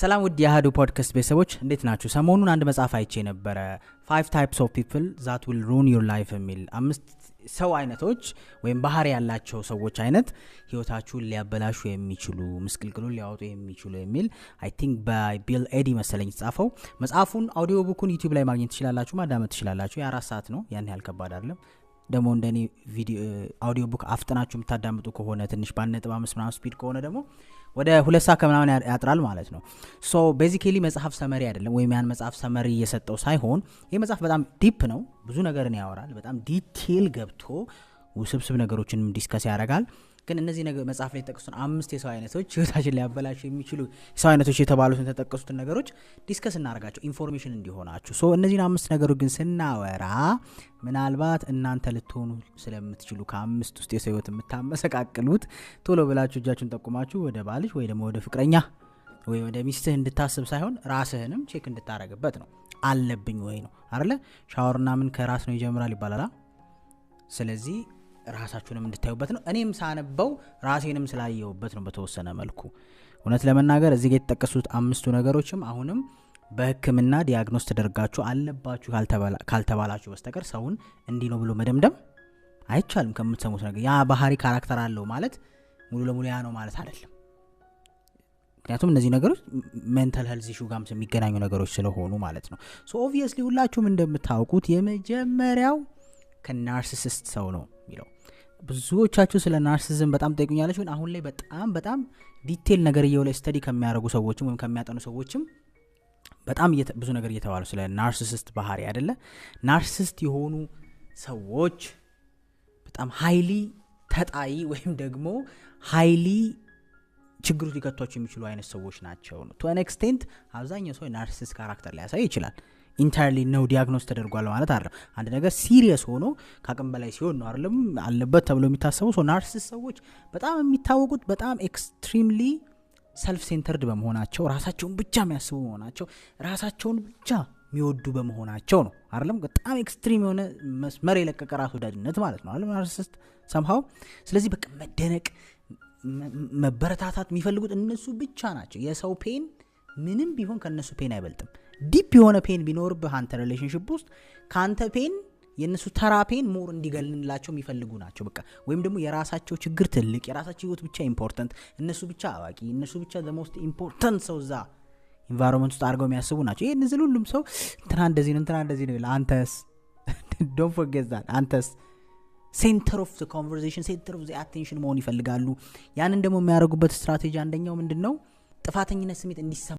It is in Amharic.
ሰላም ውድ የአሃዱ ፖድካስት ቤተሰቦች እንዴት ናችሁ? ሰሞኑን አንድ መጽሐፍ አይቼ ነበር 5 types of people that will ruin your life የሚል አምስት ሰው አይነቶች ወይም ባህሪ ያላቸው ሰዎች አይነት ህይወታችሁን ሊያበላሹ የሚችሉ ምስቅልቅሉን ሊያወጡ የሚችሉ የሚል አይ ቲንክ በቢል ኤዲ መሰለኝ ጻፈው። መጽሐፉን አውዲዮ ቡኩን ዩቲዩብ ላይ ማግኘት ትችላላችሁ፣ ማዳመጥ ትችላላችሁ። የ4 ሰዓት ነው፣ ያን ያህል ከባድ አይደለም። ደግሞ እንደኔ ቪዲዮ አውዲዮ ቡክ አፍጥናችሁ የምታዳምጡ ከሆነ ትንሽ በ1.5 ምናምን ስፒድ ከሆነ ደግሞ ወደ 2 ሰዓት ከምናምን ያጥራል ማለት ነው። ሶ ቤዚካሊ መጽሐፍ ሰመሪ አይደለም ወይም ያን መጽሐፍ ሰመሪ እየሰጠው ሳይሆን ይህ መጽሐፍ በጣም ዲፕ ነው፣ ብዙ ነገርን ያወራል፣ በጣም ዲቴል ገብቶ ውስብስብ ነገሮችን ዲስከስ ያደርጋል። ግን እነዚህ መጽሐፍ ላይ የተጠቀሱትን 5 የሰው አይነቶች ህይወታችን ሊያበላሹ የሚችሉ የሰው አይነቶች የተባሉትን ተጠቀሱትን ነገሮች ዲስከስ እናደርጋቸው ኢንፎርሜሽን እንዲሆናችሁ። ሶ እነዚህን 5 ነገሮች ግን ስናወራ ምናልባት እናንተ ልትሆኑ ስለምትችሉ ከ5 ውስጥ የሰው ህይወት የምታመሰቃቅሉት ቶሎ ብላችሁ እጃችሁን ጠቁማችሁ ወደ ባልሽ ወይ ደግሞ ወደ ፍቅረኛ ወይ ወደ ሚስትህ እንድታስብ ሳይሆን ራስህንም ቼክ እንድታረግበት ነው። አለብኝ ወይ ነው አይደለ? ሻወርና ምን ከራስ ነው ይጀምራል ይባላል። ስለዚህ ራሳችሁንም እንድታዩበት ነው። እኔም ሳነበው ራሴንም ስላየውበት ነው በተወሰነ መልኩ። እውነት ለመናገር እዚህ ጋር የተጠቀሱት 5ቱ ነገሮችም አሁንም በህክምና ዲያግኖስ ተደርጋችሁ አለባችሁ ካልተባላችሁ በስተቀር ሰውን እንዲህ ነው ብሎ መደምደም አይቻልም። ከምትሰሙት ነገር ያ ባህሪ ካራክተር አለው ማለት ሙሉ ለሙሉ ያ ነው ማለት አይደለም። ምክንያቱም እነዚህ ነገሮች ሜንታል ሄልዝ ኢሹ ጋር የሚገናኙ ነገሮች ስለሆኑ ማለት ነው። ሶ ኦብቪየስሊ ሁላችሁም እንደምታውቁት የመጀመሪያው ከናርሲሲስት ሰው ነው የሚለው። ብዙዎቻችሁ ስለ ናርሲሲዝም በጣም ጠይቁኛለች። ግን አሁን ላይ በጣም ዲቴል ነገር ላይ ስተዲ ከሚያደርጉ ሰዎችም ወይም ከሚያጠኑ ሰዎችም በጣም ብዙ ነገር እየተባሉ ስለ ናርሲሲስት ባህሪ አይደለ? ናርሲሲስት የሆኑ ሰዎች በጣም ሃይሊ ተጣይ ወይም ደግሞ ሃይሊ ችግሩ ሊከቷቸው የሚችሉ አይነት ሰዎች ናቸው ነው። ቱ አን ኤክስቴንት አብዛኛው ሰው ናርሲሲስት ካራክተር ሊያሳይ ይችላል። ኢንታይርሊ ነው ዲያግኖስ ተደርጓል ማለት አይደለም። አንድ ነገር ሲሪየስ ሆኖ ከአቅም በላይ ሲሆን ነው አይደለም አለበት ተብሎ የሚታሰበው። ሶ ናርሲሲስት ሰዎች በጣም የሚታወቁት በጣም ኤክስትሪምሊ ሰልፍ ሴንተርድ በመሆናቸው፣ ራሳቸውን ብቻ የሚያስቡ በመሆናቸው፣ ራሳቸውን ብቻ የሚወዱ በመሆናቸው ነው አይደለም። በጣም ኤክስትሪም የሆነ መስመር የለቀቀ ራስ ወዳድነት ማለት ነው አይደለም ናርሲሲስት ሰምሃው። ስለዚህ በቃ መደነቅ መበረታታት የሚፈልጉት እነሱ ብቻ ናቸው። የሰው ፔን ምንም ቢሆን ከነሱ ፔን አይበልጥም። ዲፕ የሆነ ፔን ቢኖርብህ አንተ ሪሌሽንሺፕ ውስጥ ካንተ ፔን የነሱ ተራ ፔን ሞር እንዲገልንላቸው የሚፈልጉ ናቸው። በቃ ወይም ደግሞ የራሳቸው ችግር ትልቅ፣ የራሳቸው ህይወት ብቻ ኢምፖርታንት፣ እነሱ ብቻ አዋቂ፣ እነሱ ብቻ the most important ሰው እዛ ኢንቫይሮንመንት ውስጥ አድርገው የሚያስቡ ናቸው። ይሄ ንዝል ሁሉም ሰው እንትና እንደዚህ ነው እንትና እንደዚህ ነው ይላል። አንተስ don't forget that አንተስ ሴንተር ኦፍ ዘ ኮንቨርሴሽን ሴንተር ኦፍ ዘ አቴንሽን መሆን ይፈልጋሉ። ያንን ደግሞ የሚያደርጉበት ስትራቴጂ አንደኛው ምንድነው? ጥፋተኝነት ስሜት እንዲሰማ